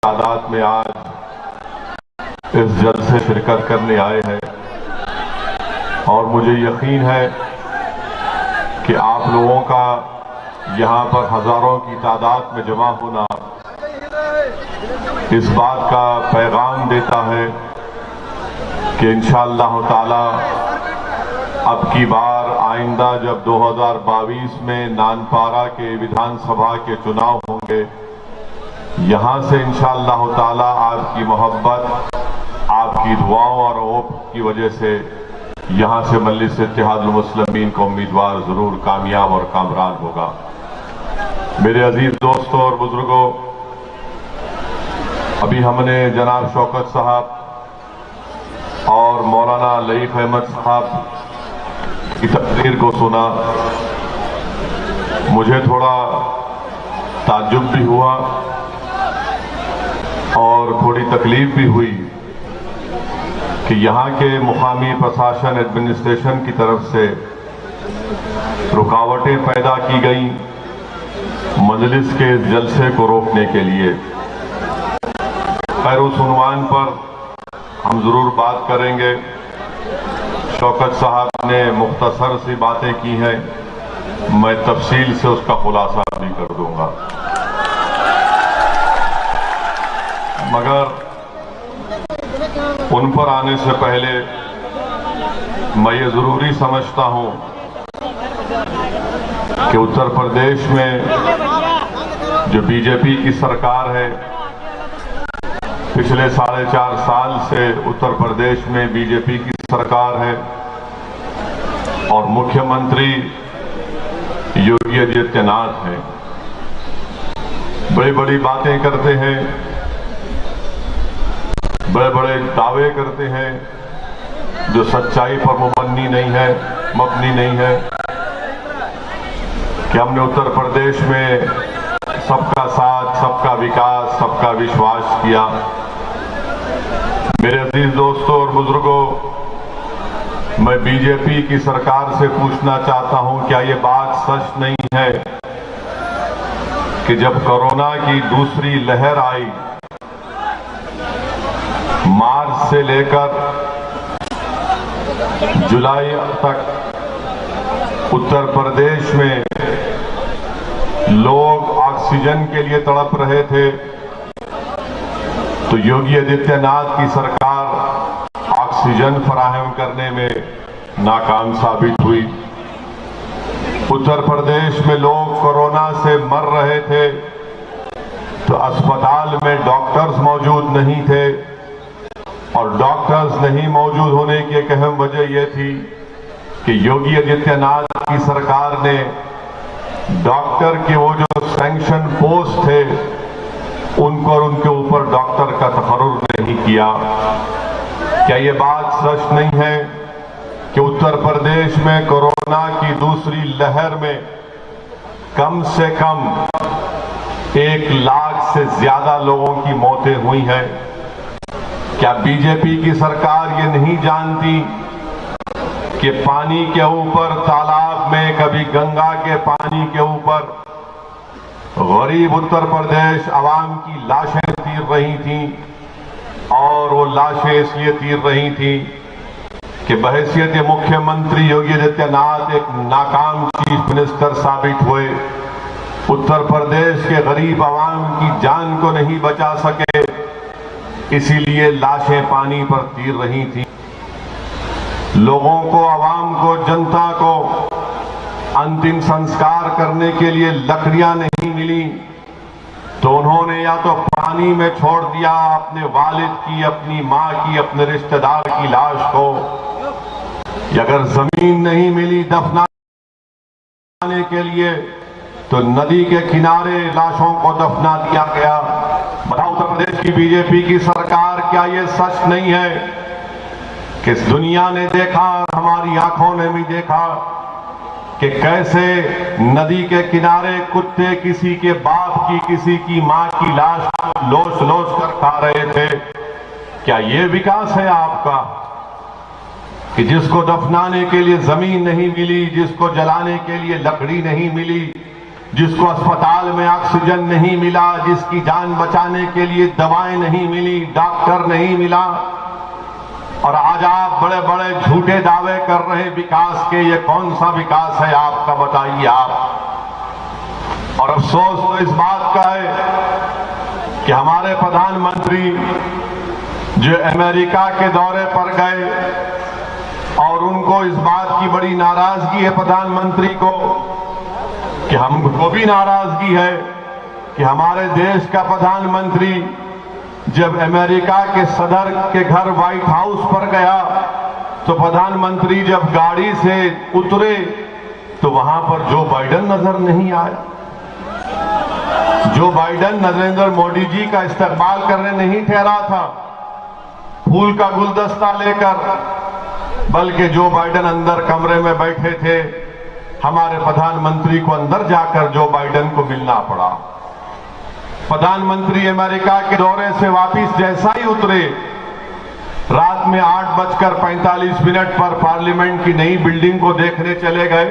تعداد میں آج اس جلسے شرکت کرنے آئے ہیں اور مجھے یقین ہے کہ آپ لوگوں کا یہاں پر ہزاروں کی تعداد میں جمع ہونا اس بات کا پیغام دیتا ہے کہ انشاءاللہ تعالی اب کی بار آئندہ جب 2022 میں نانپارہ کے ویدھان سبھا کے چناؤ ہوں گے، یہاں سے انشاءاللہ تعالی آپ کی محبت، آپ کی دعاؤں اور اوپ کی وجہ سے یہاں سے مجلس اتحاد المسلمین کا امیدوار ضرور کامیاب اور کامران ہوگا۔ میرے عزیز دوستوں اور بزرگوں، ابھی ہم نے جناب شوکت صاحب اور مولانا لطیف احمد صاحب کی تقریر کو سنا۔ مجھے تھوڑا تعجب بھی ہوا اور تھوڑی تکلیف بھی ہوئی کہ یہاں کے مقامی پرشاسن ایڈمنسٹریشن کی طرف سے رکاوٹیں پیدا کی گئیں مجلس کے جلسے کو روکنے کے لیے۔ خیر، اس عنوان پر ہم ضرور بات کریں گے۔ شوکت صاحب نے مختصر سی باتیں کی ہیں، میں تفصیل سے اس کا خلاصہ بھی کر دوں گا، مگر ان پر آنے سے پہلے میں یہ ضروری سمجھتا ہوں کہ اتر پردیش میں جو بی جے پی کی سرکار ہے، پچھلے 4.5 سال سے اتر پردیش میں بی جے پی کی سرکار ہے اور مکھیہ منتری یوگی آدتیہ ناتھ ہیں۔ بڑی بڑی باتیں کرتے ہیں، بڑے بڑے دعوے کرتے ہیں جو سچائی پر مبنی نہیں ہے کہ ہم نے اتر پردیش میں سب کا ساتھ، سب کا وکاس، سب کا وشواس کیا۔ میرے عزیز دوستوں اور بزرگوں، میں بی جے پی کی سرکار سے پوچھنا چاہتا ہوں، کیا یہ بات سچ نہیں ہے کہ جب کورونا کی دوسری لہر آئی، مارچ سے لے کر جولائی تک اتر پردیش میں لوگ آکسیجن کے لیے تڑپ رہے تھے، تو یوگی آدتیہ ناتھ کی سرکار آکسیجن فراہم کرنے میں ناکام ثابت ہوئی۔ اتر پردیش میں لوگ کورونا سے مر رہے تھے تو اسپتال میں ڈاکٹرز موجود نہیں تھے، اور ڈاکٹرز نہیں موجود ہونے کی ایک اہم وجہ یہ تھی کہ یوگی آدتیہ ناتھ کی سرکار نے ڈاکٹر کے وہ جو سینکشن پوسٹ تھے ان کو اور ان کے اوپر ڈاکٹر کا تقرر نہیں کیا۔ کیا یہ بات سچ نہیں ہے کہ اتر پردیش میں کورونا کی دوسری لہر میں کم سے کم 1 لاکھ سے زیادہ لوگوں کی موتیں ہوئی ہیں؟ کیا بی جے پی کی سرکار یہ نہیں جانتی کہ پانی کے اوپر، تالاب میں، کبھی گنگا کے پانی کے اوپر غریب اتر پردیش عوام کی لاشیں تیر رہی تھیں، اور وہ لاشیں اس لیے تیر رہی تھیں کہ بحیثیت مکھیہ منتری یوگی آدتیہ ناتھ ایک ناکام چیف منسٹر ثابت ہوئے، اتر پردیش کے غریب عوام کی جان کو نہیں بچا سکے، اسی لیے لاشیں پانی پر تیر رہی تھیں۔ لوگوں کو، عوام کو، جنتا کو انتم سنسکار کرنے کے لیے لکڑیاں نہیں ملی تو انہوں نے یا تو پانی میں چھوڑ دیا اپنے والد کی، اپنی ماں کی، اپنے رشتہ دار کی لاش کو، یا اگر زمین نہیں ملی دفنانے کے لیے تو ندی کے کنارے لاشوں کو دفنا دیا گیا۔ بتاؤ اتر پردیش کی بی جے پی کی سرکار، کیا یہ سچ نہیں ہے کہ اس دنیا نے دیکھا، ہماری آنکھوں نے بھی دیکھا کہ کیسے ندی کے کنارے کتے کسی کے باپ کی، کسی کی ماں کی لاش لوش لوش کر کھا رہے تھے؟ کیا یہ وکاس ہے آپ کا کہ جس کو دفنانے کے لیے زمین نہیں ملی، جس کو جلانے کے لیے لکڑی نہیں ملی، جس کو اسپتال میں آکسیجن نہیں ملا، جس کی جان بچانے کے لیے دوائیں نہیں ملی، ڈاکٹر نہیں ملا، اور آج آپ بڑے بڑے جھوٹے دعوے کر رہے وکاس کے. یہ کون سا وکاس ہے آپ کا، بتائیے آپ. اور افسوس تو اس بات کا ہے کہ ہمارے پردھان منتری جو امریکہ کے دورے پر گئے اور ان کو اس بات کی بڑی ناراضگی ہے پردھان منتری کو، کہ ہم کو بھی ناراضگی ہے کہ ہمارے دیش کا پردھان منتری جب امریکہ کے صدر کے گھر وائٹ ہاؤس پر گیا تو پردھان منتری جب گاڑی سے اترے تو وہاں پر جو بائیڈن نظر نہیں آئے. جو بائیڈن نریندر مودی جی کا استقبال کرنے نہیں ٹھہرا تھا پھول کا گلدستہ لے کر، بلکہ جو بائیڈن اندر کمرے میں بیٹھے تھے، ہمارے پردھان منتری کو اندر جا کر جو بائیڈن کو ملنا پڑا. پردھان منتری امریکہ کے دورے سے واپس جیسا ہی اترے، رات میں 8:45 پر پارلیمنٹ کی نئی بلڈنگ کو دیکھنے چلے گئے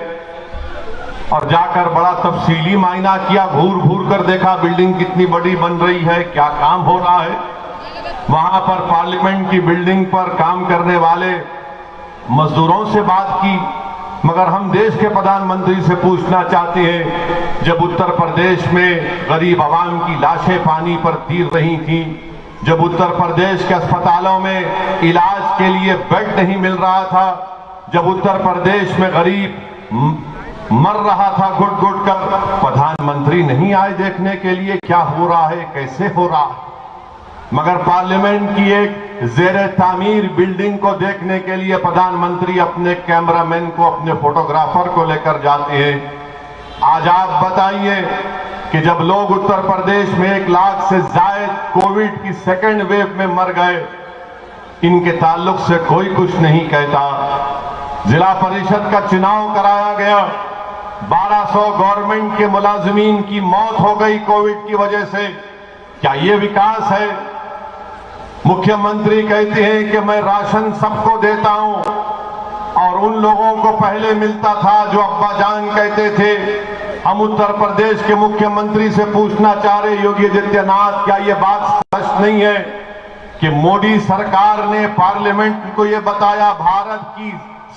اور جا کر بڑا تفصیلی معائنہ کیا، گھور گھور کر دیکھا بلڈنگ کتنی بڑی بن رہی ہے، کیا کام ہو رہا ہے. وہاں پر پارلیمنٹ کی بلڈنگ پر کام کرنے والے مزدوروں سے بات کی. مگر ہم دیش کے پردھان منتری سے پوچھنا چاہتے ہیں، جب اتر پردیش میں غریب عوام کی لاشیں پانی پر تیر رہی تھیں، جب اتر پردیش کے اسپتالوں میں علاج کے لیے بیڈ نہیں مل رہا تھا، جب اتر پردیش میں غریب مر رہا تھا گھٹ گھٹ کر، پردھان منتری نہیں آئے دیکھنے کے لیے کیا ہو رہا ہے، کیسے ہو رہا ہے. مگر پارلیمنٹ کی ایک زیر تعمیر بلڈنگ کو دیکھنے کے لیے پردھان منتری اپنے کیمرہ مین کو، اپنے فوٹوگرافر کو لے کر جاتے ہیں. آج آپ بتائیے کہ جب لوگ اتر پردیش میں 1 لاکھ سے زائد کووڈ کی سیکنڈ ویو میں مر گئے، ان کے تعلق سے کوئی کچھ نہیں کہتا. ضلع پریشد کا چناؤ کرایا گیا، 1200 گورنمنٹ کے ملازمین کی موت ہو گئی کووڈ کی وجہ سے. کیا یہ وکاس ہے؟ مکھیہ منتری کہتے ہیں کہ میں راشن سب کو دیتا ہوں، اور ان لوگوں کو پہلے ملتا تھا جو ابا جان کہتے تھے. ہم اتر پردیش کے مکھیہ منتری سے پوچھنا چاہ رہے یوگی آدتیہ ناتھ، کیا یہ بات سچ نہیں ہے کہ مودی سرکار نے پارلیمنٹ کو یہ بتایا، بھارت کی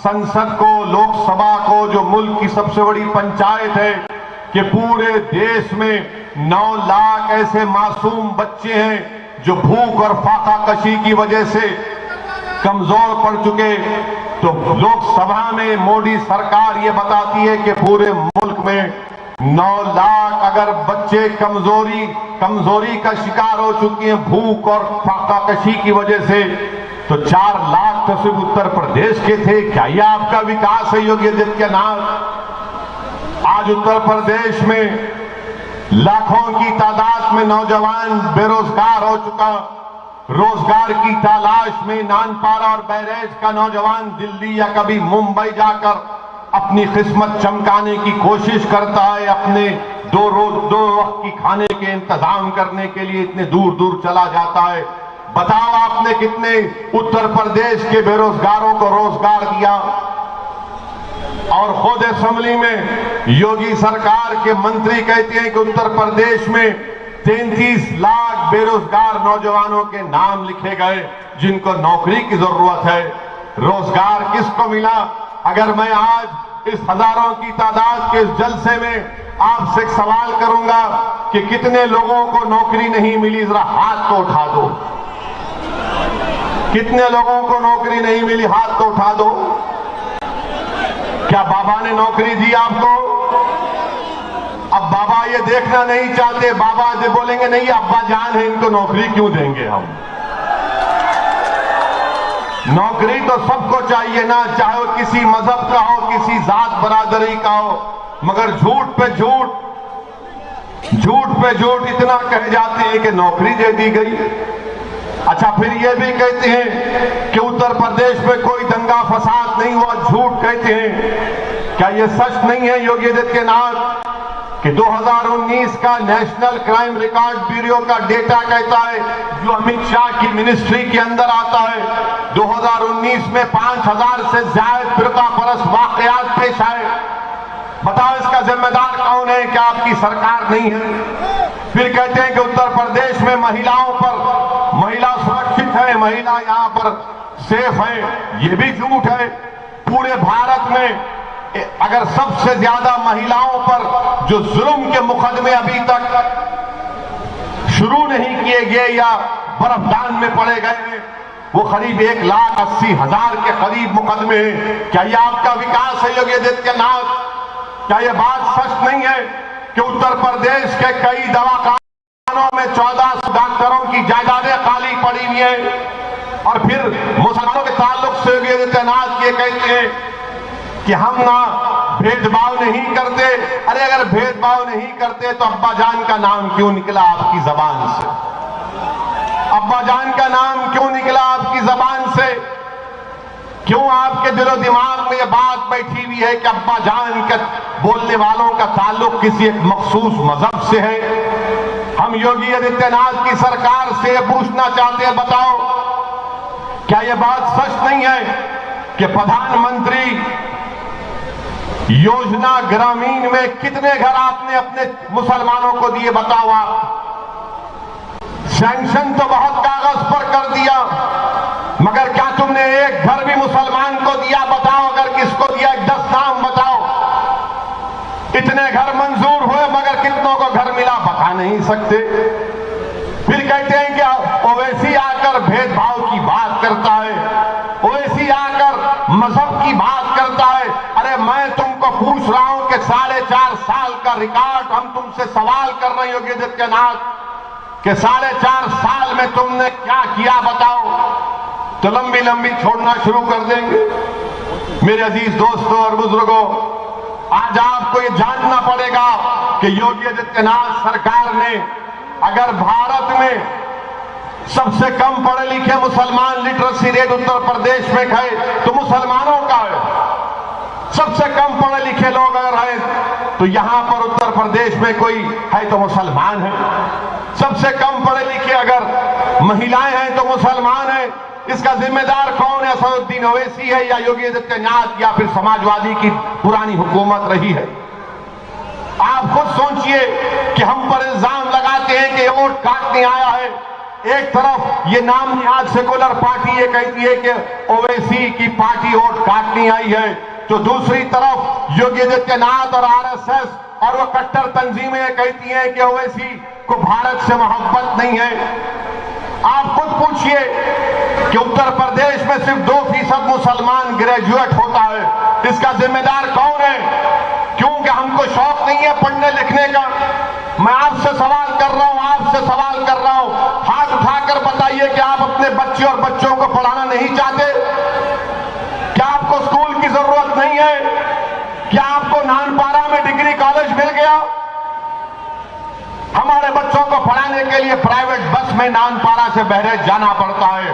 سنسد کو، لوک سبھا کو، جو ملک کی سب سے بڑی پنچایت ہے، کہ پورے دیش میں 9 لاکھ ایسے معصوم بچے ہیں جو بھوک اور فاقہ کشی کی وجہ سے کمزور پڑ چکے. تو لوک سبھا میں مودی سرکار یہ بتاتی ہے کہ پورے ملک میں 9 لاکھ اگر بچے کمزوری کا شکار ہو چکے ہیں بھوک اور فاقہ کشی کی وجہ سے، تو 4 لاکھ تو صرف اتر پردیش کے تھے. کیا یہ آپ کا وکاس ہے یوگی آدتیہ ناتھ؟ آج اتر پردیش میں لاکھوں کی تعداد میں نوجوان بے روزگار ہو چکا. روزگار کی تلاش میں نانپارا اور بہریج کا نوجوان دلی یا کبھی ممبئی جا کر اپنی قسمت چمکانے کی کوشش کرتا ہے، اپنے دو وقت کی کھانے کے انتظام کرنے کے لیے اتنے دور دور چلا جاتا ہے. بتاؤ آپ نے کتنے اتر پردیش کے بے روزگاروں کو روزگار دیا؟ اور خود اسمبلی میں یوگی سرکار کے منتری کہتے ہیں کہ اتر پردیش میں 33 لاکھ بے روزگار نوجوانوں کے نام لکھے گئے جن کو نوکری کی ضرورت ہے. روزگار کس کو ملا؟ اگر میں آج اس ہزاروں کی تعداد کے اس جلسے میں آپ سے ایک سوال کروں گا کہ کتنے لوگوں کو نوکری نہیں ملی، ذرا ہاتھ تو اٹھا دو. کتنے لوگوں کو نوکری نہیں ملی؟ ہاتھ تو اٹھا دو. کیا بابا نے نوکری دی آپ کو؟ اب بابا یہ دیکھنا نہیں چاہتے، بابا جو بولیں گے نہیں ابا جان ہے ان کو نوکری کیوں دیں گے ہم. نوکری تو سب کو چاہیے نا، چاہے وہ کسی مذہب کا ہو، کسی ذات برادری کا ہو. مگر جھوٹ پہ جھوٹ اتنا کہہ جاتے ہیں کہ نوکری دے دی گئی. اچھا پھر یہ بھی کہتے ہیں کہ اتر پردیش میں کوئی دنگا فساد نہیں ہوا، جھوٹ کہتے ہیں. کیا یہ سچ نہیں ہے یوگی آدتیہ ناتھ کہ 2019 کا نیشنل کرائم ریکارڈ بیورو کا ڈیٹا کہتا ہے، جو امت شاہ کی منسٹری کے اندر آتا ہے، 2019 میں 5000 سے زائد فرقہ پرست واقعات پیش آئے. بتاؤ اس کا ذمہ دار کون ہے کہ آپ کی سرکار نہیں ہے؟ پھر کہتے ہیں کہ اتر پردیش میں مہیلاؤں پر مہیلا سرکشت ہے، مہیلا یہاں پر سیف ہے، یہ بھی جھوٹ ہے۔ پورے بھارت میں اگر سب سے زیادہ مہیلاؤں پر جو ظلم کے مقدمے ابھی تک شروع نہیں کیے گئے یا برفدان میں پڑے گئے ہیں، وہ قریب 1,80,000 کے قریب مقدمے ہیں۔ کیا یہ آپ کا وکاس ہے یوگی آدتیہ ناتھ؟ کیا یہ بات سچ نہیں ہے کہ اتر پردیش کے کئی دواخانوں میں 14 ڈاکٹروں کی جائیدادیں خالی پڑی ہوئی ہیں؟ اور پھر مسلمانوں کے تعلق سے یوگی آدتیہ ناتھ یہ کہتے ہیں کہ ہم نہ بھید بھاؤ نہیں کرتے۔ ارے اگر بھید بھاؤ نہیں کرتے تو ابا جان کا نام کیوں نکلا آپ کی زبان سے؟ ابا جان کا نام کیوں نکلا آپ کی زبان سے؟ کیوں آپ کے دل و دماغ میں یہ بات بیٹھی ہوئی ہے کہ ابا جان کے بولنے والوں کا تعلق کسی ایک مخصوص مذہب سے ہے؟ ہم یوگی آدتیہ ناتھ کی سرکار سے یہ پوچھنا چاہتے ہیں، بتاؤ کیا یہ بات سچ نہیں ہے کہ پردھان منتری یوجنا گرامین میں کتنے گھر آپ نے اپنے مسلمانوں کو دیے؟ بتاؤ آپ سینکشن تو بہت کاغذ پر کر دیا، مگر کیا تم نے ایک گھر بھی مسلمان کو دیا؟ بتاؤ اگر کس کو دیا، 10 نام بتاؤ۔ اتنے گھر منظور ہوئے مگر کتنوں کو گھر ملا بتا نہیں سکتے۔ پھر کہتے ہیں کہ اویسی آ کر بھید بھاؤ کی بات کرتا ہے، اویسی آ کر مذہب کی بات کرتا ہے۔ ارے میں تم کو پوچھ رہا ہوں کہ 4.5 سال کا ریکارڈ ہم تم سے سوال کر رہے ہیں یوگی آدتیہ ناتھ کہ 4.5 سال میں تم نے کیا کیا؟ بتاؤ تو لمبی لمبی چھوڑنا شروع کر دیں گے۔ میرے عزیز دوستوں اور بزرگوں، آج آپ کو یہ جاننا پڑے گا کہ یوگی آدتیہ ناتھ سرکار نے اگر بھارت میں سب سے کم پڑھے لکھے مسلمان لٹریسی ریٹ اتر پردیش میں گئے تو مسلمانوں کا ہے۔ سب سے کم پڑھے لکھے لوگ اگر ہیں تو یہاں پر اتر پردیش میں کوئی ہے تو مسلمان ہے۔ سب سے کم پڑھے لکھے اگر مہیلائیں ہیں تو مسلمان ہیں۔ اس کا ذمہ دار کون ہے؟ اسد الدین اویسی ہے یا یوگی آدتیہ ناتھ یا پھر سماجوادی کی پرانی حکومت رہی ہے؟ آپ خود سوچئے کہ ہم پر الزام لگاتے ہیں کہ ووٹ کاٹنے آیا ہے۔ ایک طرف یہ نام نہاد سیکولر پارٹی یہ کہتی ہے کہ اویسی کی پارٹی ووٹ کاٹنے آئی ہے، تو دوسری طرف یوگی آدتیہ ناتھ اور RSS اور وہ کٹر تنظیمیں یہ کہتی ہیں کہ اویسی کو بھارت سے محبت نہیں ہے۔ آپ خود پوچھئے کہ اتر پردیش میں صرف 2% مسلمان گریجویٹ ہوتا ہے، اس کا ذمہ دار کون ہے؟ کیونکہ ہم کو شوق نہیں ہے پڑھنے لکھنے کا۔ میں آپ سے سوال کر رہا ہوں، آپ سے سوال کر رہا ہوں، ہاتھ اٹھا کر بتائیے کہ آپ اپنے بچے اور بچوں کو پڑھانا نہیں چاہتے؟ کیا آپ کو اسکول کی ضرورت نہیں ہے؟ کیا آپ کو نانپارہ میں ڈگری کالج مل گیا؟ ہمارے بچوں کو پڑھانے کے لیے پرائیویٹ بس میں نانپارہ سے بہریج جانا پڑتا ہے،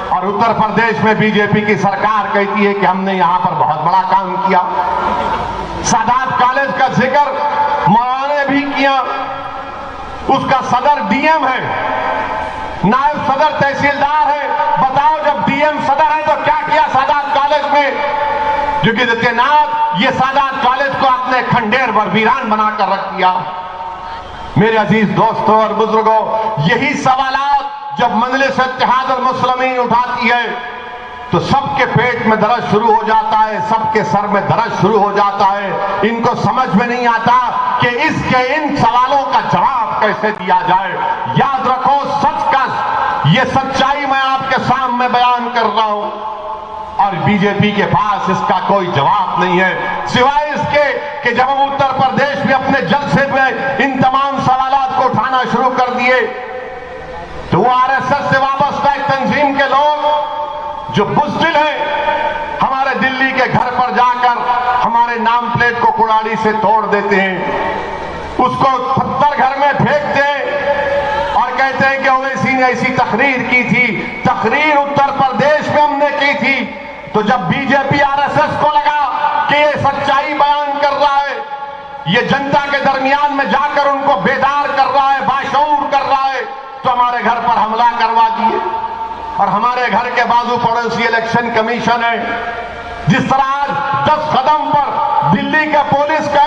اور اتر پردیش میں بی جے پی کی سرکار کہتی ہے کہ ہم نے یہاں پر بہت بڑا کام کیا۔ سادات کالج کا ذکر مولانا نے بھی کیا، اس کا صدر ڈی ایم ہے، نائب صدر تحصیلدار ہے۔ بتاؤ جب ڈی ایم صدر ہے تو کیا کیا سادات کالج میں؟ یوگی آدتیہ ناتھ یہ سادات کالج کو اپنے کھنڈیر ور ویران بنا کر رکھ دیا۔ میرے عزیز دوستوں اور بزرگوں، یہی سوالات جب مجلس اتحاد المسلمین اٹھاتی ہے تو سب کے پیٹ میں درد شروع ہو جاتا ہے، سب کے سر میں درد شروع ہو جاتا ہے۔ ان کو سمجھ میں نہیں آتا کہ اس کے ان سوالوں کا جواب کیسے دیا جائے۔ یاد رکھو، سچ کا یہ سچائی میں آپ کے سامنے بیان کر رہا ہوں، اور بی جے پی کے پاس اس کا کوئی جواب نہیں ہے، سوائے اس کے کہ جب ہم اتر پردیش میں اپنے جلسے میں ان تمام سوالات کو اٹھانا شروع کر دیے تو وہ RSS سے وابستہ ایک تنظیم کے لوگ جو بزدل ہیں ہمارے دلی کے گھر پر جا کر ہمارے نام پلیٹ کو کڑاڑی سے توڑ دیتے ہیں، اس کو پتھر گھر میں پھینکتے ہیں اور کہتے ہیں کہ اویسی نے ایسی تقریر کی تھی۔ تقریر اتر پردیش میں ہم نے کی تھی، تو جب بی جے پی RSS کو لگا کہ یہ سچائی بیان کر رہا ہے، یہ جنتا کے درمیان میں جا کر ان کو بیدار کر رہا ہے، باشعور کر رہا ہے، تو ہمارے گھر پر حملہ کروا دیے۔ اور ہمارے گھر کے بازو پڑوسی الیکشن کمیشن ہے، جس طرح آج 10 قدم پر دلی کے پولیس کا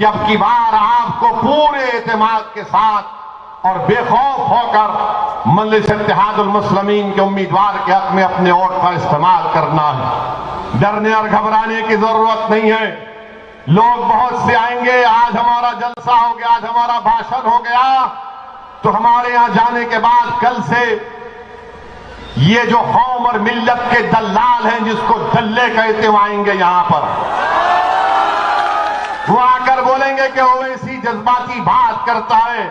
کہ اب کی بار آپ کو پورے اعتماد کے ساتھ اور بے خوف ہو کر مجلس اتحاد المسلمین کے امیدوار کے حق میں اپنے ووٹ کا استعمال کرنا ہے۔ ڈرنے اور گھبرانے کی ضرورت نہیں ہے۔ لوگ بہت سے آئیں گے، آج ہمارا جلسہ ہو گیا، آج ہمارا بھاشن ہو گیا، تو ہمارے یہاں جانے کے بعد کل سے یہ جو قوم اور ملت کے دلال ہیں جس کو دلے کہتے ہیں آئیں گے یہاں پر، وہ آ کر بولیں گے کہ اویسی جذباتی بات کرتا ہے۔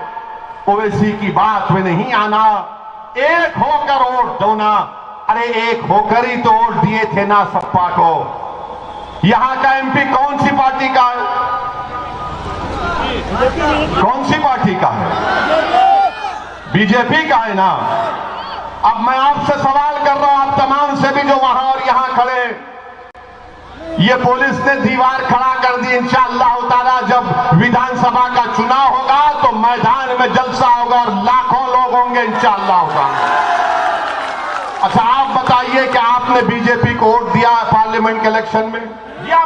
اویسی کی بات میں نہیں آنا، ایک ہو کر ووٹ دونا۔ ارے ایک ہو کر ہی تو ووٹ دیے تھے نا سپا کو۔ یہاں کا ایم پی کون سی پارٹی کا ہے؟ کون سی پارٹی کا ہے؟ بی جے پی کا ہے نا۔ اب میں آپ سے سوال کر رہا ہوں، آپ تمام سے بھی جو وہاں اور یہاں کھڑے، یہ پولیس نے دیوار کھڑا کر دی۔ انشاءاللہ تعالی جب ویدھان سبھا کا چناؤ ہوگا تو میدان میں جلسہ ہوگا اور لاکھوں لوگ ہوں گے انشاءاللہ تعالی۔ اچھا آپ بتائیے کہ آپ نے بی جے پی کو ووٹ دیا پارلیمنٹ کے الیکشن میں؟ دیا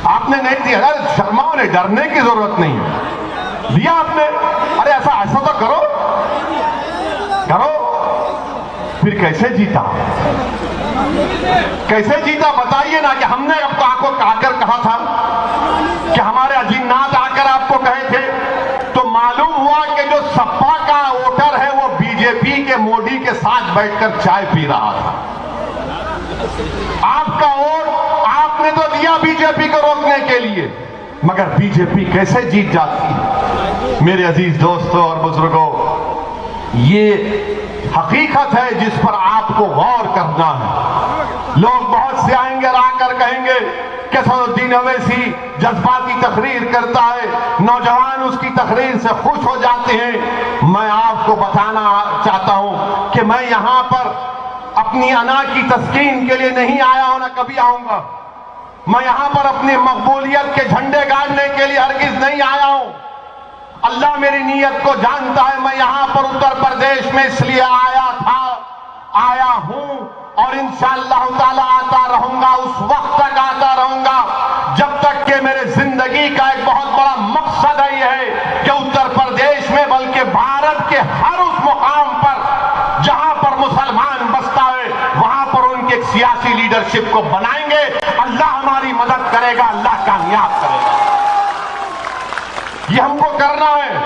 آپ نے نہیں دیا؟ شرماؤ نہیں، ڈرنے کی ضرورت نہیں ہے، دیا آپ نے۔ ارے ایسا تو کرو پھر کیسے جیتا؟ کیسے جیتا بتائیے نا۔ کہ ہم نے اب آپ کو آ کر کہا تھا کہ ہمارے اجینات آ کر آپ کو کہے تھے، تو معلوم ہوا کہ جو سپا کا ووٹر ہے وہ بی جے پی کے مودی کے ساتھ بیٹھ کر چائے پی رہا تھا۔ آپ کا ووٹ آپ نے تو دیا بی جے پی کو روکنے کے لیے، مگر بی جے پی کیسے جیت جاتی ہے؟ میرے عزیز دوستوں اور بزرگوں، یہ حقیقت ہے جس پر آپ کو غور کرنا ہے۔ لوگ بہت سے آئیں گے اور آ کر کہیں گے کہ اسد الدین اویسی جذباتی تقریر کرتا ہے، نوجوان اس کی تقریر سے خوش ہو جاتے ہیں۔ میں آپ کو بتانا چاہتا ہوں کہ میں یہاں پر اپنی انا کی تسکین کے لیے نہیں آیا ہوں، نہ کبھی آؤں گا۔ میں یہاں پر اپنی مقبولیت کے جھنڈے گاڑنے کے لیے ہرگز نہیں آیا ہوں۔ اللہ میری نیت کو جانتا ہے۔ میں یہاں پر اتر پردیش میں اس لیے آیا ہوں اور انشاءاللہ تعالی آتا رہوں گا، اس وقت تک آتا رہوں گا جب تک کہ میرے زندگی کا ایک بہت بڑا مقصد ہے، یہ ہے کہ اتر پردیش میں بلکہ بھارت کے ہر اس مقام پر جہاں پر مسلمان بستا ہے وہاں پر ان کی ایک سیاسی لیڈرشپ کو بنائیں گے۔ اللہ ہماری مدد کرے گا، اللہ کامیاب کرے گا۔ یہ ہم کو کرنا ہے۔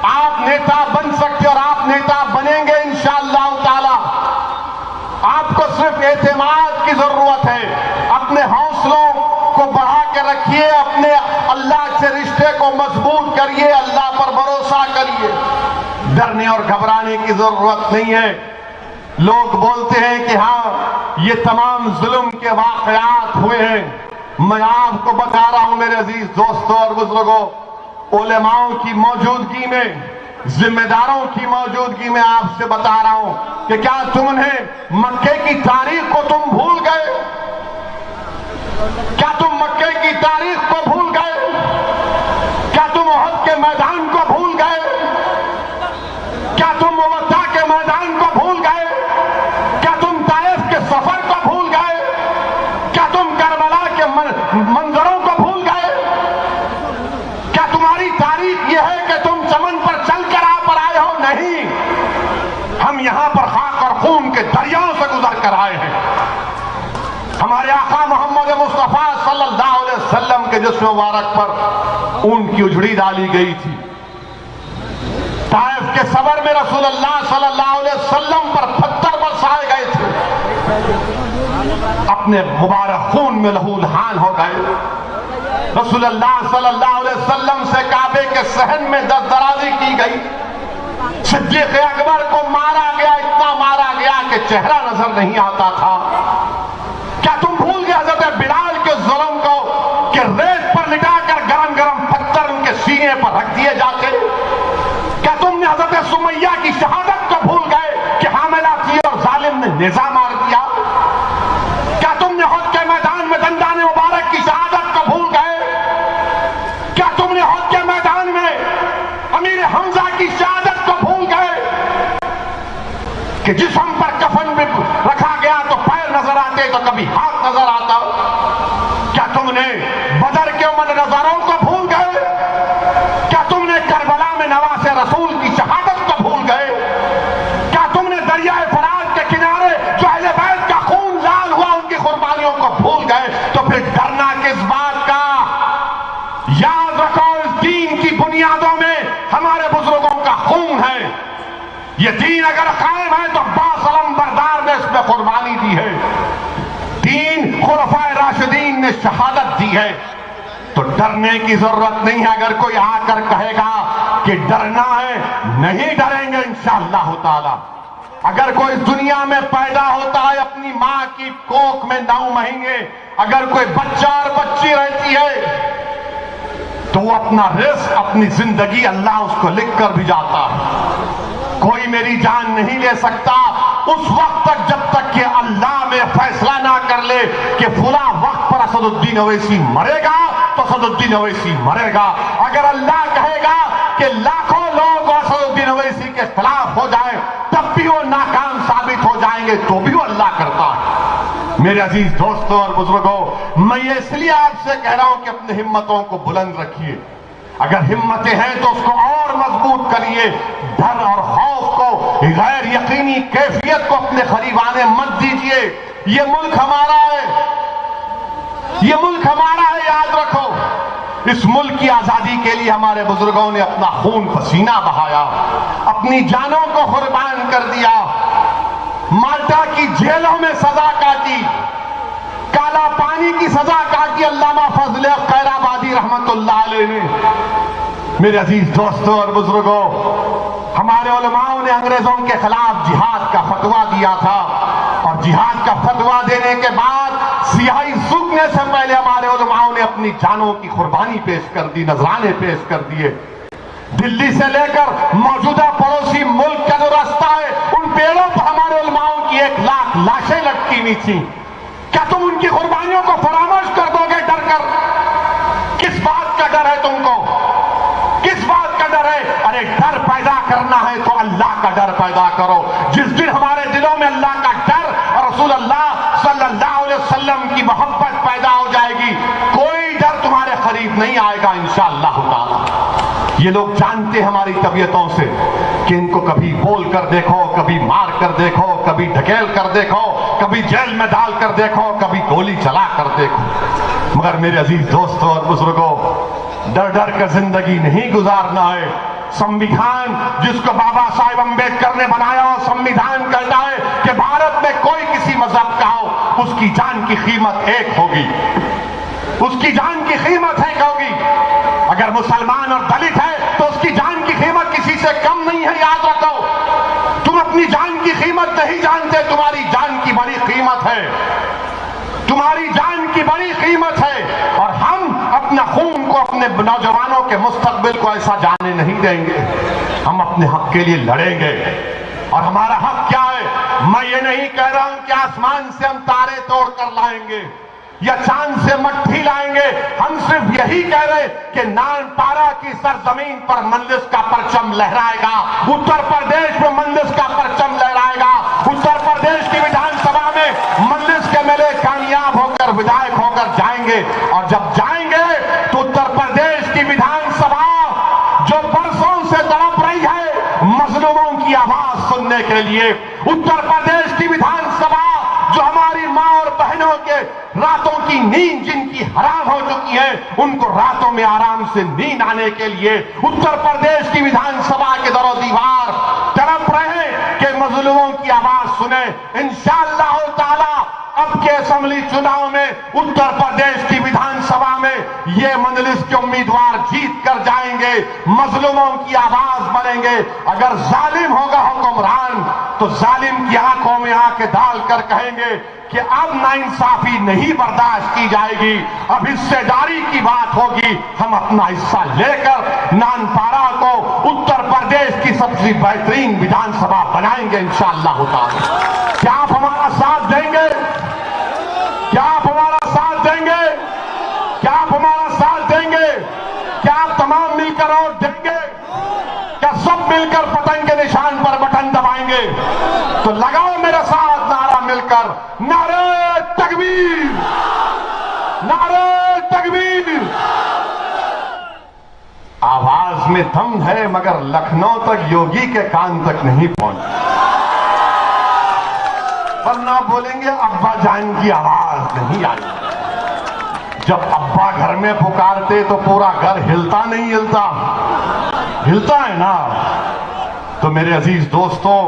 آپ نیتا بن سکتے اور آپ نیتا بنیں گے انشاءاللہ تعالی۔ آپ کو صرف اعتماد کی ضرورت ہے۔ اپنے حوصلوں کو بڑھا کے رکھیے، اپنے اللہ سے رشتے کو مضبوط کریے، اللہ پر بھروسہ کریے۔ ڈرنے اور گھبرانے کی ضرورت نہیں ہے۔ لوگ بولتے ہیں کہ ہاں یہ تمام ظلم کے واقعات ہوئے ہیں۔ میں آپ کو بتا رہا ہوں میرے عزیز دوستوں اور بزرگوں، علماؤں کی موجودگی میں، ذمہ داروں کی موجودگی میں آپ سے بتا رہا ہوں کہ کیا تم نے مکے کی تاریخ کو تم بھول گئے؟ کیا تم مکے کی تاریخ کو بھول گئے؟ کیا تم احد کے میدان کو بھول گئے؟ کیا تم موتا کے میدان کو بھول گئے؟ کیا تم طائف کے سفر کو بھول گئے؟ کیا تم کربلا کے منظروں کو بھول گئے؟ کیا تمہاری تاریخ یہ ہے کہ تم چمن پر چل کر پر آئے ہو؟ نہیں، ہم یہاں پر خاک اور خون کے دریاؤں سے گزر کر آئے ہیں۔ ہمارے آقا محمد مصطفیٰ صلی اللہ علیہ وسلم کے جسم مبارک پر اون کی اجڑی ڈالی گئی تھی۔ طائف کے صبر میں رسول اللہ صلی اللہ علیہ وسلم پر پتھر برسائے گئے تھے، اپنے مبارک خون میں لہولہان ہو گئے۔ رسول اللہ صلی اللہ علیہ وسلم سے کعبے کے صحن میں دست درازی کی گئی۔ صدیق اکبر کو مارا گیا، اتنا مارا گیا کہ چہرہ نظر نہیں آتا تھا۔ کیا تم بھول گئے حضرت بلال کے ظلم کو کہ ریت پر لٹا کر گرم گرم پتھر ان کے سینے پر رکھ دیے جاتے؟ کیا تم نے حضرت سمیہ کی شہادت کو بھول گئے کہ حاملہ تھی اور ظالم نے نیزہ مار دیا؟ کیا تم نے احد کے میدان میں دندان مبارک کی شہادت کو بھول گئے؟ کیا تم نے احد کے میدان میں امیر حمزہ کی شہادت کو بھول گئے کہ جسم پر کفن بھی رکھا گیا تو پیر نظر آتے تو کبھی ہاتھ نظر آتا؟ کیا تم نے بدر کے منظروں کو اگر قائم ہے تو عباس علمبردار نے اس میں قربانی دی ہے، 3 خلفائے راشدین نے شہادت دی ہے، تو ڈرنے کی ضرورت نہیں ہے۔ اگر کوئی آ کر کہے گا کہ ڈرنا ہے، نہیں ڈریں گے انشاءاللہ تعالی۔ اگر کوئی اس دنیا میں پیدا ہوتا ہے اپنی ماں کی کوکھ میں 9 مہینے، اگر کوئی بچہ اور بچی رہتی ہے تو وہ اپنا رزق، اپنی زندگی اللہ اس کو لکھ کر بھی جاتا ہے۔ کوئی میری جان نہیں لے سکتا اس وقت تک جب تک کہ اللہ میں فیصلہ نہ کر لے کہ فلاں وقت پر اسد الدین اویسی مرے گا تو اسد الدین اویسی مرے گا۔ اگر اللہ کہے گا کہ لاکھوں لوگ اسد الدین اویسی کے خلاف ہو جائیں تب بھی وہ ناکام ثابت ہو جائیں گے تو بھی وہ اللہ کرتا ہے۔ میرے عزیز دوستوں اور بزرگوں، میں یہ اس لیے آپ سے کہہ رہا ہوں کہ اپنی ہمتوں کو بلند رکھیے۔ اگر ہمتیں ہیں تو اس کو اور مضبوط کریے۔ ڈر اور خوف کو، غیر یقینی کیفیت کو اپنے قریب آنے مت دیجیے۔ یہ ملک ہمارا ہے، یہ ملک ہمارا ہے، یاد رکھو۔ اس ملک کی آزادی کے لیے ہمارے بزرگوں نے اپنا خون پسینہ بہایا، اپنی جانوں کو قربان کر دیا، مالٹا کی جیلوں میں سزا کاٹی، کالا پانی کی سزا کاٹی علامہ فضل خیرآبادی رحمت اللہ علیہ نے۔ میرے عزیز دوستوں اور بزرگوں، ہمارے علماء نے انگریزوں کے خلاف جہاد کا فتویٰ دیا تھا، اور جہاد کا فتویٰ دینے کے بعد سیاہی سوکھنے سے پہلے ہمارے علماء نے اپنی جانوں کی قربانی پیش کر دی، نذرانے پیش کر دیے۔ دلی سے لے کر موجودہ پڑوسی ملک کا جو راستہ ہے، ان پیڑوں پر ہمارے علماء کی 1 لاکھ لاشیں لٹکی ہوئی تھیں۔ کیا تم ان کی قربانیوں کو فراموش کر دو گے ڈر کر؟ کس بات کا ڈر ہے تم کو؟ کس بات کا ڈر ہے؟ ارے ڈر پیدا کرنا ہے تو اللہ کا ڈر پیدا کرو۔ جس دن ہمارے دلوں میں اللہ کا ڈر اور رسول اللہ صلی اللہ علیہ وسلم کی محبت پیدا ہو جائے گی، کوئی ڈر تمہارے قریب نہیں آئے گا انشاءاللہ تعالی۔ یہ لوگ جانتے ہماری طبیعتوں سے کہ ان کو کبھی بول کر دیکھو، کبھی مار کر دیکھو، کبھی ڈھکیل کر دیکھو، کبھی جیل میں ڈال کر دیکھو، کبھی گولی چلا کر دیکھو۔ مگر میرے عزیز دوستوں اور بزرگوں، ڈر ڈر کر زندگی نہیں گزارنا ہے۔ سمویدھان جس کو بابا صاحب امبیڈکر نے بنایا ہو، سمویدھان کہتا ہے کہ بھارت میں کوئی کسی مذہب کا ہو، اس کی جان کی قیمت 1 ہوگی، اس کی جان کی قیمت 1 ہوگی۔ اگر مسلمان اور دلت ہے تو اس کی جان کی قیمت کسی سے کم نہیں ہے، یاد رکھو۔ تم اپنی جان کی قیمت نہیں جانتے، تمہاری جان کی بڑی قیمت ہے، تمہاری جان کی بڑی قیمت ہے، اور ہم اپنا خون کو، اپنے نوجوانوں کے مستقبل کو ایسا جانے نہیں دیں گے۔ ہم اپنے حق کے لیے لڑیں گے، اور ہمارا حق کیا ہے؟ میں یہ نہیں کہہ رہا ہوں کہ آسمان سے ہم تارے توڑ کر لائیں گے یا چاند سے مٹھی لائیں گے، ہم صرف یہی کہہ رہے کہ نان پارا کی سرزمین پر مندس کا پرچم لہرائے گا، اتر پردیش میں مندس کا پرچم لہرائے گا، اتر پردیش کی وِدھان سبھا میں مندس کے ملے کامیاب ہو کر ودھائک ہو کر جائیں گے، اور جب جائیں گے تو اتر پردیش کی وِدھان سبھا جو برسوں سے تڑپ رہی ہے مظلوموں کی آواز سننے کے لیے، اتر پردیش کی وِدھان سبھا جو ہماری ماں اور بہنوں کے راتوں کی نیند جن کی حرام ہو چکی ہے، ان کو راتوں میں آرام سے نیند آنے کے لیے اتر پردیش کی وِدھان سبھا کے در و دیوار تڑپ رہے ہیں کہ مظلوموں کی آواز سنیں۔ انشاءاللہ تعالی اب کے اسمبلی چناؤ میں اتر پردیش کی وِدھان سبھا میں یہ مجلس کے امیدوار جیت کر جائیں گے، مظلوموں کی آواز بنیں گے۔ اگر ظالم ہوگا حکمران تو ظالم کی آنکھوں میں آنکھ ڈال کر کہیں گے کہ اب ناانصافی نہیں برداشت کی جائے گی، اب حصے داری کی بات ہوگی، ہم اپنا حصہ لے کر نان پارا کو اتر پردیش کی سب سے بہترین وِدھان سبھا بنائیں گے انشاءاللہ تعالی۔ کیا آپ ہمارا ساتھ دیں گے؟ کیا آپ ہمارا ساتھ دیں گے؟ کیا آپ ہمارا ساتھ دیں گے؟ کیا آپ تمام مل کر ووٹ دیں گے؟ کیا سب مل کر پتنگ کے نشان پر بٹن دبائیں گے؟ تو لگاؤ میرے ساتھ نعرہ مل کر، نعرہ تکبیر، نعرہ تکبیر۔ آواز میں دم ہے مگر لکھنؤ تک یوگی کے کان تک نہیں پہنچا، ورنہ بولیں گے ابا جان کی آواز نہیں آئی۔ جب ابا گھر میں پکارتے تو پورا گھر ہلتا نہیں ہلتا؟ ہلتا ہے نا۔ تو میرے عزیز دوستوں،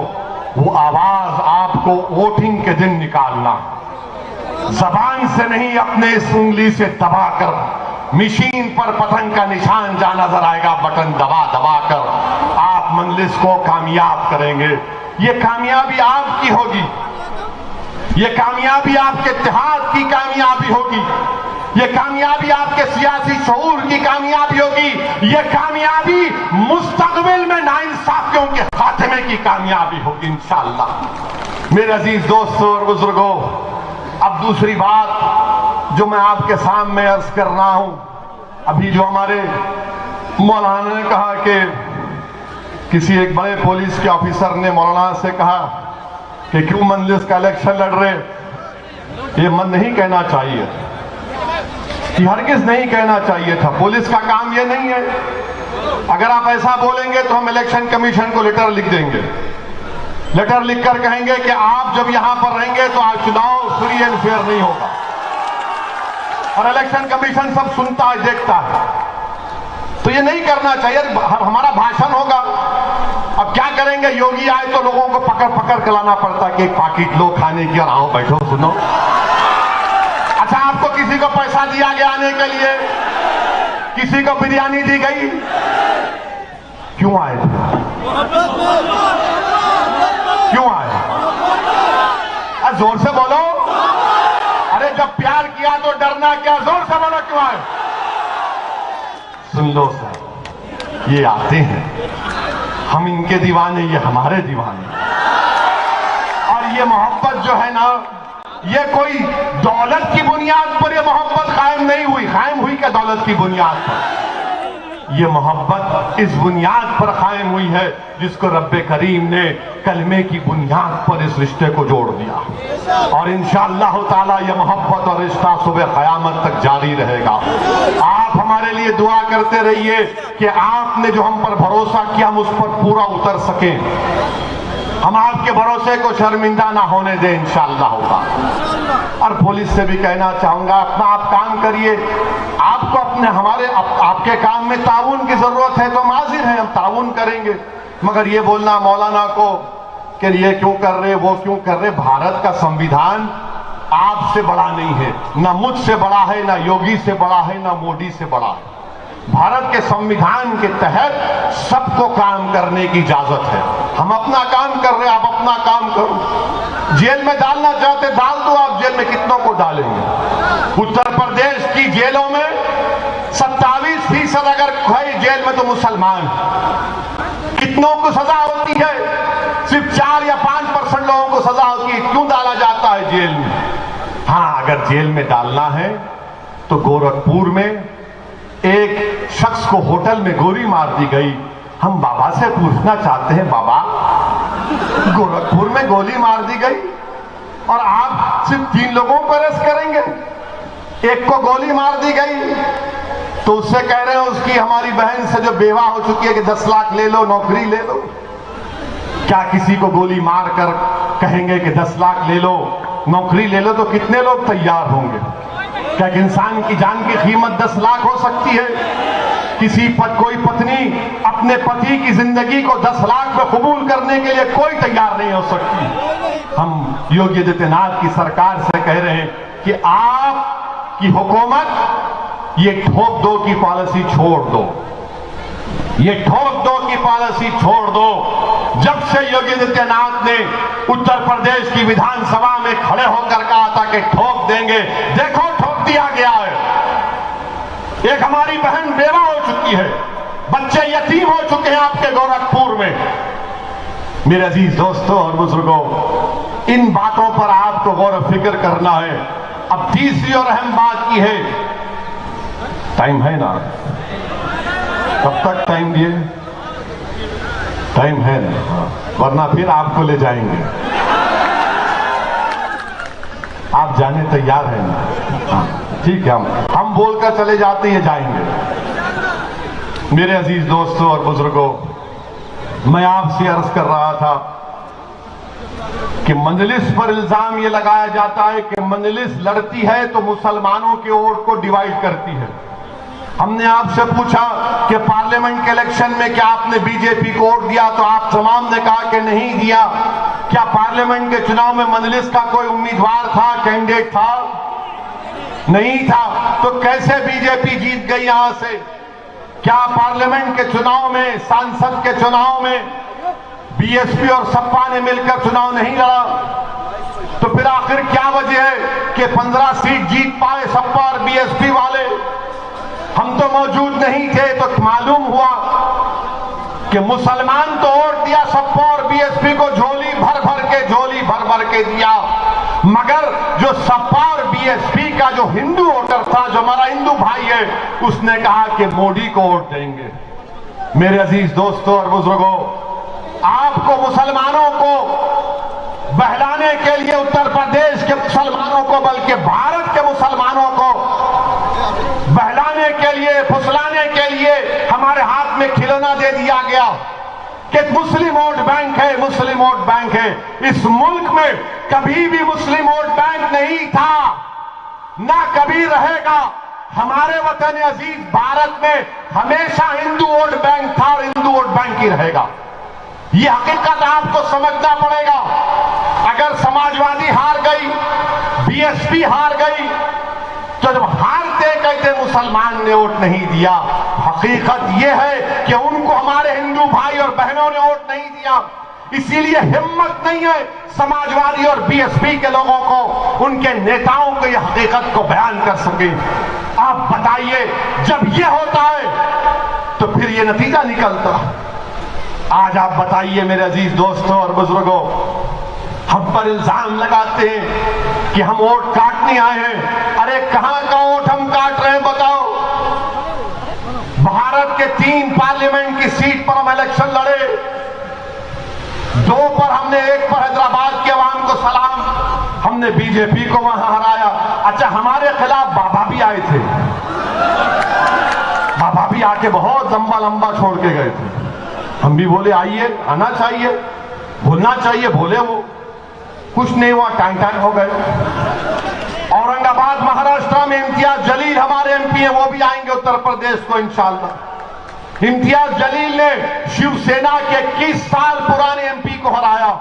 وہ آواز آپ کو ووٹنگ کے دن نکالنا، زبان سے نہیں اپنے اس انگلی سے دبا کر مشین پر پتنگ کا نشان جہاں نظر آئے گا بٹن دبا دبا کر آپ مجلس کو کامیاب کریں گے۔ یہ کامیابی آپ کی ہوگی، یہ کامیابی آپ کے اتحاد کی کامیابی ہوگی، یہ کامیابی آپ کے سیاسی شعور کی کامیابی ہوگی، یہ کامیابی مستقبل میں ناانصافیوں کے خاتمے کی کامیابی ہوگی انشاءاللہ۔ میرے عزیز دوستوں اور بزرگوں، اب دوسری بات جو میں آپ کے سامنے عرض کر رہا ہوں، ابھی جو ہمارے مولانا نے کہا کہ کسی ایک بڑے پولیس کے آفیسر نے مولانا سے کہا کہ کیوں مجلس کا الیکشن لڑ رہے، یہ من نہیں کہنا چاہیے، یہ ہرگز نہیں کہنا چاہیے تھا۔ پولیس کا کام یہ نہیں ہے، اگر آپ ایسا بولیں گے تو ہم الیکشن کمیشن کو لیٹر لکھ دیں گے، لیٹر لکھ کر کہیں گے کہ آپ جب یہاں پر رہیں گے تو آج چناؤ فری اینڈ فیئر نہیں ہوگا، اور الیکشن کمیشن سب سنتا ہے دیکھتا ہے، تو یہ نہیں کرنا چاہیے۔ ہمارا بھاشن ہوگا، اب کیا کریں گے، یوگی آئے تو لوگوں کو پکڑ پکڑ کے لانا پڑتا کہ ایک پاکٹ لو کھانے کی اور آؤ بیٹھو سنو۔ اچھا آپ کو کسی کو پیسہ دیا گیا آنے کے لیے، کسی کو بریانی دی گئی، کیوں آئے تھے، کیوں آئے، زور سے بولو، ارے جب پیار کیا تو ڈرنا کیا، زور سے بولو کیوں آئے۔ سن لو سر، یہ آتے ہیں، ہم ان کے دیوانے، یہ ہمارے دیوانے، اور یہ محبت جو ہے نا، یہ کوئی دولت کی بنیاد پر یہ محبت قائم نہیں ہوئی، قائم ہوئی کہ دولت کی بنیاد پر، یہ محبت اس بنیاد پر قائم ہوئی ہے جس کو رب کریم نے کلمے کی بنیاد پر اس رشتے کو جوڑ دیا، اور انشاءاللہ تعالی یہ محبت اور رشتہ صبح قیامت تک جاری رہے گا۔ آپ ہمارے لیے دعا کرتے رہیے کہ آپ نے جو ہم پر بھروسہ کیا ہم اس پر پورا اتر سکیں، ہم آپ کے بھروسے کو شرمندہ نہ ہونے دیں انشاءاللہ ہوگا۔ اور پولیس سے بھی کہنا چاہوں گا، اپنا آپ کام کریے، آپ کو اپنے آپ کے کام میں تعاون کی ضرورت ہے تو ہم حاضر ہیں، ہم تعاون کریں گے، مگر یہ بولنا مولانا کو کہ یہ کیوں کر رہے وہ کیوں کر رہے، بھارت کا سنویدھان آپ سے بڑا نہیں ہے، نہ مجھ سے بڑا ہے، نہ یوگی سے بڑا ہے، نہ مودی سے بڑا ہے۔ بھارت کے سنویدھان کے تحت سب کو کام کرنے کی اجازت ہے، ہم اپنا کام کر رہے ہیں، آپ اپنا کام کرو، جیل میں ڈالنا چاہتے ڈال دو، آپ جیل میں کتنوں کو ڈالیں گے۔ اتر پردیش کی جیلوں میں 27% اگر ہے جیل میں تو مسلمان، کتنوں کو سزا ہوتی ہے، صرف 4 یا 5% لوگوں کو سزا ہوتی ہے، کیوں ڈالا جاتا ہے جیل میں؟ ہاں اگر جیل میں ڈالنا ہے تو گورکھپور میں ایک شخص کو ہوٹل میں گولی مار دی گئی، ہم بابا سے پوچھنا چاہتے ہیں، بابا گورکھپور میں گولی مار دی گئی اور آپ صرف 3 لوگوں کو اریسٹ کریں گے، ایک کو گولی مار دی گئی تو اس سے کہہ رہے ہیں اس کی ہماری بہن سے جو بیوہ ہو چکی ہے کہ 10 لاکھ لے لو، نوکری لے لو۔ کیا کسی کو گولی مار کر کہیں گے کہ 10 لاکھ لے لو، نوکری لے لو، تو کتنے لوگ تیار ہوں گے؟ کیا ایک انسان کی جان کی قیمت 10 لاکھ ہو سکتی ہے؟ کوئی پتنی اپنے پتی کی زندگی کو 10 لاکھ میں قبول کرنے کے لیے کوئی تیار نہیں ہو سکتی۔ ہم یوگی آدتیہ ناتھ کی سرکار سے کہہ رہے ہیں کہ آپ کی حکومت یہ ٹھوک دو کی پالیسی چھوڑ دو، یہ ٹھوک دو کی پالیسی چھوڑ دو۔ جب سے یوگی آدتیہ ناتھ نے اتر پردیش کی ویدھان سبھا میں کھڑے ہو کر کہا تھا کہ ٹھوک دیں گے، دیکھو ٹھوک دیا گیا ہے۔ ایک ہماری بہن بیوہ ہو چکی ہے، بچے یتیم ہو چکے ہیں آپ کے گورکھپور میں۔ میرے عزیز دوستوں اور بزرگوں، ان باتوں پر آپ کو غور و فکر کرنا ہے۔ اب تیسری اور اہم بات کی ہے، ٹائم ہے نا؟ کب تک ٹائم دیے؟ ٹائم ہے نا، ورنہ پھر آپ کو لے جائیں گے۔ آپ جانے تیار ہیں نا؟ ٹھیک ہے، ہم بول کر چلے جاتے ہیں، جائیں گے۔ میرے عزیز دوستوں اور بزرگوں، میں آپ سے عرض کر رہا تھا کہ مجلس پر الزام یہ لگایا جاتا ہے کہ مجلس لڑتی ہے تو مسلمانوں کے ووٹ کو ڈیوائیڈ کرتی ہے۔ ہم نے آپ سے پوچھا کہ پارلیمنٹ کے الیکشن میں کیا آپ نے بی جے پی کو ووٹ دیا، تو آپ تمام نے کہا کہ نہیں دیا۔ کیا پارلیمنٹ کے چناؤ میں مجلس کا کوئی امیدوار تھا, کینڈیڈیٹ تھا؟ نہیں تھا. تو کیسے بی جے پی جیت گئی یہاں سے؟ کیا پارلیمنٹ کے چناؤ میں, سانسد کے چناؤ میں بی ایس پی اور سپا نے مل کر چناؤ نہیں لڑا؟ تو پھر آخر کیا وجہ ہے کہ 15 سیٹ جیت پائے سپا اور بی ایس پی والے؟ ہم تو موجود نہیں تھے. تو معلوم ہوا کہ مسلمان تو ووٹ دیا سپا اور بی ایس پی کو, جھولی بھر بھر کے دیا, مگر جو سپا اور بی ایس پی کا جو ہندو ووٹر تھا, جو ہمارا ہندو بھائی ہے, اس نے کہا کہ مودی کو ووٹ دیں گے. میرے عزیز دوستوں اور بزرگوں, آپ کو مسلمانوں کو بہلانے کے لیے, اتر پردیش کے مسلمانوں کو, بلکہ بھارت کے مسلمانوں کو بہلانے کے لیے, پھسلانے کے لیے ہمارے ہاتھ میں کھلونا دے دیا گیا کہ مسلم ووٹ بینک ہے, مسلم ووٹ بینک ہے. اس ملک میں کبھی بھی مسلم ووٹ بینک نہیں تھا, نہ کبھی رہے گا. ہمارے وطن عزیز بھارت میں ہمیشہ ہندو ووٹ بینک تھا اور ہندو ووٹ بینک ہی رہے گا. یہ حقیقت آپ کو سمجھنا پڑے گا. اگر سماجوادی ہار گئی, بی ایس پی ہار گئی, تو جب ہارتے کہتے مسلمان نے ووٹ نہیں دیا. حقیقت یہ ہے کہ ان کو ہمارے ہندو بھائی اور بہنوں نے ووٹ نہیں دیا. اسی لیے ہمت نہیں ہے سماجوادی اور بی ایس پی کے لوگوں کو, ان کے نیتاؤں کو یہ حقیقت کو بیان کر سکیں. آپ بتائیے, جب یہ ہوتا ہے تو پھر یہ نتیجہ نکلتا. آج آپ بتائیے میرے عزیز دوستوں اور بزرگوں, ہم پر الزام لگاتے ہیں کہ ہم ووٹ کاٹنے آئے ہیں. ارے کہاں کا ووٹ ہم کاٹ رہے ہیں بتاؤ؟ بھارت کے 3 پارلیمنٹ کی سیٹ پر ہم الیکشن لڑے, 2 پر ہم نے, 1 پر حیدرآباد کے عوام کو سلام, ہم نے بی جے پی کو وہاں ہرایا. اچھا, ہمارے خلاف بابا بھی آئے تھے, بابا بھی آ کے بہت لمبا چھوڑ کے گئے تھے. ہم بھی بولے آئیے, آنا چاہیے, بولنا چاہیے. بولے, وہ کچھ نہیں ہوا, ٹائم ہو گئے. اورنگ آباد مہاراشٹر میں امتیاز جلیل ہمارے ایم پی ہیں, وہ بھی آئیں گے اتر پردیش کو انشاءاللہ. امتیاز جلیل نے شیو سینا کے 21 سال پرانے ایم پی کو ہرایا.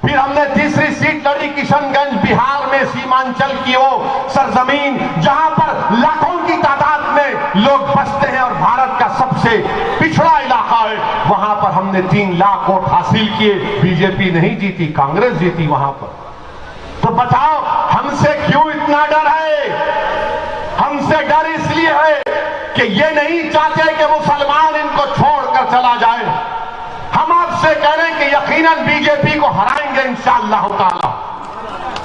پھر ہم نے تیسری سیٹ لڑی کشن گنج بہار میں, سیمانچل کی وہ سرزمین جہاں پر لاکھوں کی تعداد میں لوگ بستے ہیں اور بھارت کا سب سے پچھڑا علاقہ ہے. وہاں پر ہم نے 3 لاکھ ووٹ حاصل کیے. بی جے پی نہیں جیتی, کانگریس جیتی وہاں پر. تو بتاؤ, ہم سے کیوں اتنا ڈر ہے؟ ہم سے ڈر اس لیے ہے کہ یہ نہیں چاہتے کہ مسلمان ان کو چھوڑ کر چلا جائے. ہم آپ سے کہہ رہے ہیں کہ یقیناً بی جے پی کو ہرائیں گے انشاءاللہ تعالی,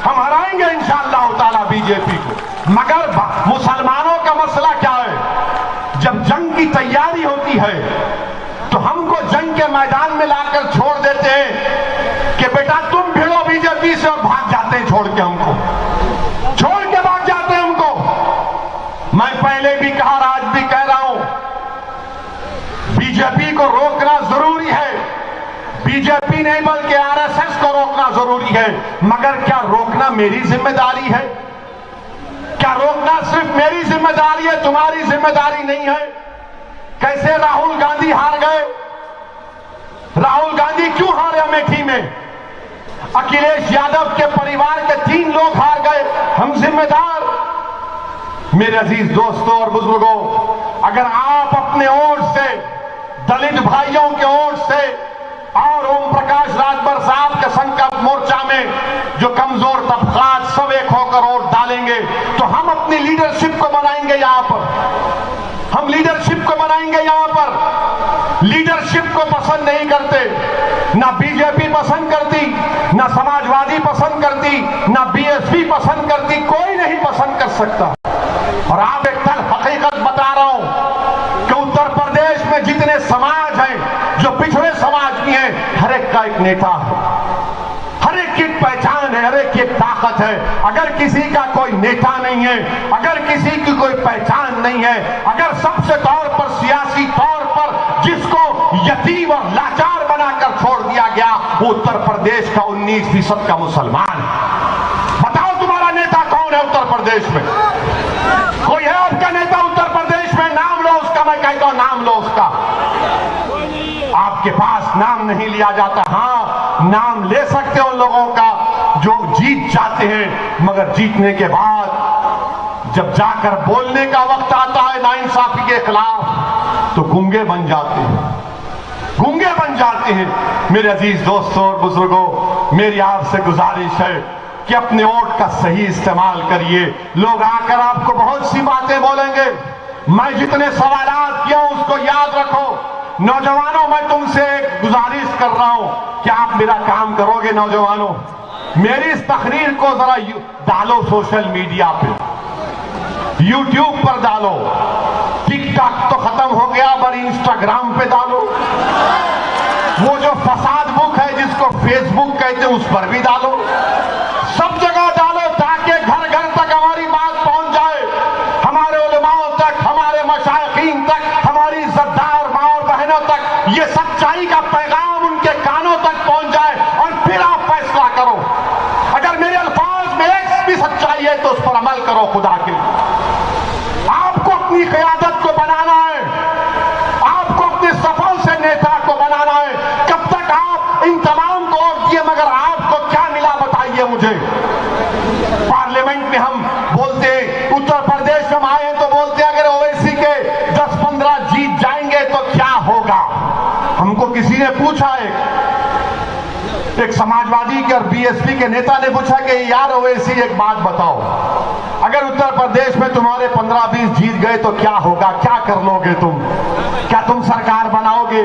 ہم ہرائیں گے انشاءاللہ تعالی بی جے پی کو. مگر مسلمانوں کا مسئلہ کیا ہے؟ جب جنگ کی تیاری ہوتی ہے تو ہم کو جنگ کے میدان میں لا کر چھوڑ دیتے ہیں کہ بیٹا تم بھیڑو بی جے پی سے, اور بھاگ جاتے ہیں چھوڑ کے ہم کو, چھوڑ کے بھاگ جاتے ہیں ہم کو. میں پہلے بھی کہا اور آج بھی کہہ رہا ہوں, بی جے پی کو روکنا ضروری ہے. بی جے پی نہیں بلکہ آر ایس ایس کو روکنا ضروری ہے. مگر کیا روکنا میری ذمہ داری ہے؟ کیا روکنا صرف میری ذمہ داری ہے, تمہاری ذمہ داری نہیں ہے؟ کیسے راہل گاندھی ہار گئے؟ راہل گاندھی کیوں ہارے امیٹھی میں؟ اکھلیش یادو کے پریوار کے 3 لوگ ہار گئے, ہم ذمہ دار. میرے عزیز دوستوں اور بزرگوں, اگر آپ اپنے ووٹ سے, دلت بھائیوں کے ووٹ سے اور اوم پرکاش راجبر صاحب کے سنکلپ مورچہ میں جو کمزور طبقات سب ایک ہو کر ووٹ ڈالیں گے تو ہم اپنی لیڈرشپ کو بنائیں گے یہاں پر. ہم لیڈرشپ کو بنائیں گے یہاں پر. لیڈرشپ کو پسند نہیں کرتے, نہ بی جے پی پسند کرتی, نہ سماجوادی پسند کرتی, نہ بی ایس پی پسند کرتی, کوئی نہیں پسند کر سکتا. اور آپ ایک تلخ حقیقت بتا رہا ہوں کہ اتر پردیش میں جتنے سماج ہیں, جو پچھڑے سماج کی ہیں, ہر ایک کا ایک نیتا ہے, ہر ایک کی پہچان ہے, ہر ایک کی ایک طاقت ہے. اگر کسی کا کوئی نیتا نہیں ہے, اگر کسی کی کوئی پہچان نہیں ہے, اگر سب سے طور پر سیاسی طور پر جس کو یتیم اور لاچار بنا کر چھوڑ دیا گیا, وہ اتر پردیش کا 19% کا مسلمان. بتاؤ تمہارا نیتا کون ہے اتر پردیش میں؟ کوئی ہے آپ کا نیتا اتر پردیش میں؟ نام لو اس کا. میں کہتا ہوں نام لو اس کا. آپ کے پاس نام نہیں لیا جاتا. ہاں, نام لے سکتے ہیں ان لوگوں کا جو جیت جاتے ہیں، مگر جیتنے کے بعد جب جا کر بولنے کا وقت آتا ہے ناانصافی کے خلاف تو گونگے بن جاتے ہیں، گونگے بن جاتے ہیں۔ میرے عزیز دوستوں اور بزرگوں، میری آپ سے گزارش ہے کہ اپنے ووٹ کا صحیح استعمال کریے۔ لوگ آ کر آپ کو بہت سی باتیں بولیں گے، میں جتنے سوالات کیا ہوں اس کو یاد رکھو۔ نوجوانوں، میں تم سے ایک گزارش کر رہا ہوں کہ آپ میرا کام کرو گے۔ نوجوانوں، میری اس تقریر کو ذرا ڈالو سوشل میڈیا پہ، یوٹیوب پر ڈالو، ٹک ٹاک تو ختم ہو گیا پر انسٹاگرام پہ ڈالو، وہ جو فساد بک ہے جس کو فیس بک کہتے ہیں اس پر بھی ڈالو، سب جگہ ڈالو تاکہ گھر گھر تک ہماری بات پہنچ جائے، ہمارے علماء تک، ہمارے مشائخین تک، ہماری عزتدار ماں اور بہنوں تک یہ سچائی کا پیغام ان کے کانوں تک پہنچ جائے، اور پھر آپ فیصلہ کرو۔ اگر میرے الفاظ میں ایک بھی سچائی ہے تو اس پر عمل کرو خدا کے لیے۔ آپ کو اپنی قیادت کو بنانا ہے، آپ کو اپنے صفوں سے نیتا کو بنانا ہے۔ کب تک آپ ان تمام کو ووٹ دیے مگر آپ کو کیا ملا بتائیے مجھے۔ پارلیمنٹ میں ہم بولتے ہیں، اتر پردیش میں ہم آئے ہیں تو بولتے ہیں اگر اویسی کے 10-15 جیت جائیں گے تو کیا ہوگا۔ ہم کو کسی نے پوچھا ہے، ایک سماجوادی کے اور بی ایس پی کے نیتا نے پوچھا کہ یار اویسی ایک بات بتاؤ، اگر اتر پردیش میں تمہارے 15-20 جیت گئے تو کیا ہوگا، کیا کر لو گے تم، کیا تم سرکار بناؤ گے،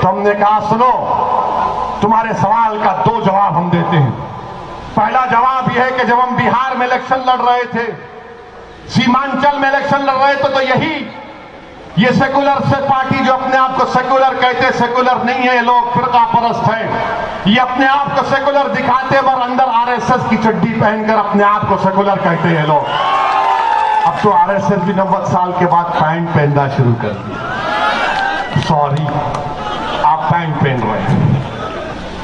تو ہم نے کہا سنو، تمہارے سوال کا 2 جواب ہم دیتے ہیں۔ پہلا جواب یہ ہے کہ جب ہم بہار میں الیکشن لڑ رہے تھے، سیمانچل میں الیکشن لڑ رہے تھے، تو یہ سیکولر سے پارٹی جو اپنے آپ کو سیکولر کہتے، سیکولر نہیں ہے، یہ لوگ فرقہ پرست ہیں، یہ اپنے آپ کو سیکولر دکھاتے مگر اندر آر ایس ایس کی چڈی پہن کر اپنے آپ کو سیکولر کہتے ہیں لوگ۔ اب تو آر ایس ایس بھی 90 سال کے بعد پینٹ پہننا شروع کر دیا، سوری آپ پینٹ پہن رہے ہیں۔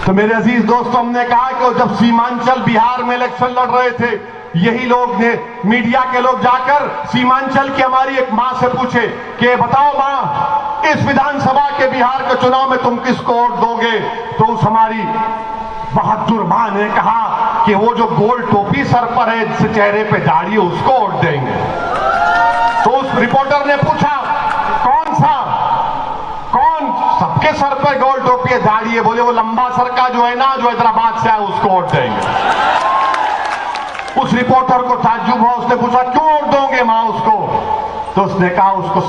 تو میرے عزیز دوستوں، ہم نے کہا کہ جب سیمانچل بہار میں الیکشن لڑ رہے تھے، یہی لوگ نے، میڈیا کے لوگ جا کر سیمانچل کی ہماری ایک ماں سے پوچھے کہ بتاؤ ماں، اس ودھان سبھا کے بہار کے چناؤ میں تم کس کو ووٹ دو گے؟ تو اس ہماری بہادر ماں نے کہا کہ وہ جو گول ٹوپی سر پر ہے، جس چہرے پہ داڑھی ہے، اس کو ووٹ دیں گے۔ تو اس رپورٹر نے پوچھا کون سا؟ کون؟ سب کے سر پر گول ٹوپی ہے، داڑھی ہے۔ بولے وہ لمبا سر کا جو ہے نا، جو حیدرآباد سے ہے، اس کو ووٹ دیں گے۔ اس رپورٹر کو تعجب ہوا، اس نے پوچھا کیوں ووٹ دو گے ماں اس کو؟ تو اس نے کہا اس کو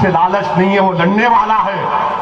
سے لالچ نہیں ہے، وہ لڑنے والا ہے،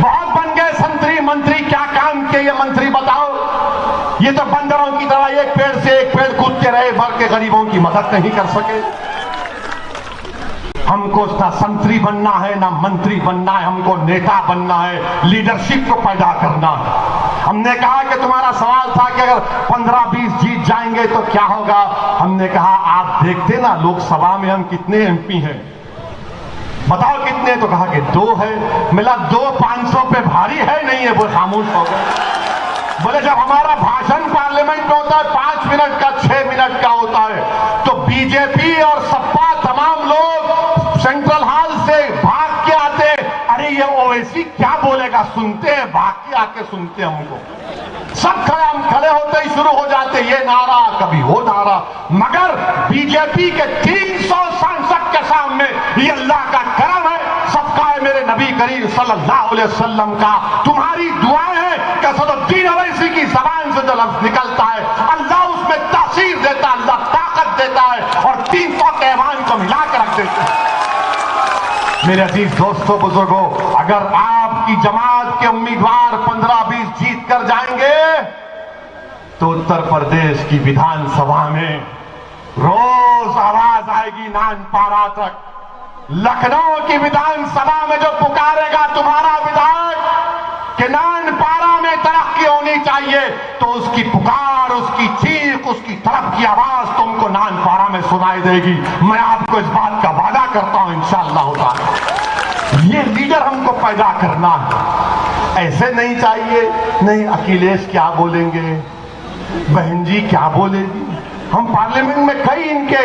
بہت بن گئے سنتری منتری، کیا کام کے یہ منتری بتاؤ؟ یہ تو بندروں کی طرح ایک پیڑ سے ایک پیڑ کودتے رہے، بھر کے غریبوں کی مدد نہیں کر سکے۔ ہم کو نہ سنتری بننا ہے نہ منتری بننا ہے، ہم کو نیتا بننا ہے، لیڈرشپ کو پیدا کرنا ہے۔ ہم نے کہا کہ تمہارا سوال تھا کہ اگر 15-20 جیت جائیں گے تو کیا ہوگا؟ ہم نے کہا آپ دیکھتے نا لوک سبھا میں ہم کتنے ایم پی ہیں، بتاؤ کتنے؟ تو کہا کہ 2 ہے۔ ملا 2 500 پہ بھاری ہے نہیں ہے، وہ خاموش ہو گئے۔ بولے جب ہمارا بھاشن پارلیمنٹ میں ہوتا ہے 5 منٹ کا 6 منٹ کا ہوتا ہے، تو بی جے پی اور سپا تمام لوگ سینٹرل ہال سے بھاگ کے آتے، ارے یہ اویسی کیا بولے گا، سنتے ہیں، بھاگ کے آ کے سنتے ہم کو، سب کھڑے، ہم کھڑے ہوتے ہی شروع ہو جاتے، یہ نعرہ کبھی وہ نعرہ۔ مگر بی جے پی کے 300 سانسد کے سامنے یہ اللہ کا کرم ہے، صدقہ ہے میرے نبی کریم صلی اللہ علیہ وسلم کا، تمہاری دعائیں ہیں کہ اسدالدین اویسی کی زبان سے جو لفظ نکلتا ہے اللہ اس میں تاثیر دیتا ہے، اللہ طاقت دیتا ہے، اور 300 کے ایوان کو ملا کے رکھ دیتے ہیں۔ میرے عزیز دوستوں بزرگوں، اگر آپ کی جماعت کے امیدوار 15-20 جیت کر جائیں گے تو اتر پردیش کی ودھان سبھا میں روز آواز آئے گی نان پارا تک۔ لکھنؤ کی ودھان سبھا میں جو پکارے گا تمہارا ودھائک کہ نان پارا میں ترقی ہونی چاہیے، تو اس کی پکار، اس کی چیخ، اس کی طرف کی آواز تم کو نان پارا میں سنائی دے گی۔ میں آپ کو اس بات کا وعدہ کرتا ہوں انشاءاللہ تعالی۔ یہ لیڈر ہم کو پیدا کرنا ہے، ایسے نہیں چاہیے نہیں اکھلیش کیا بولیں گے، بہن جی کیا بولے گی۔ ہم پارلیمنٹ میں کئی ان کے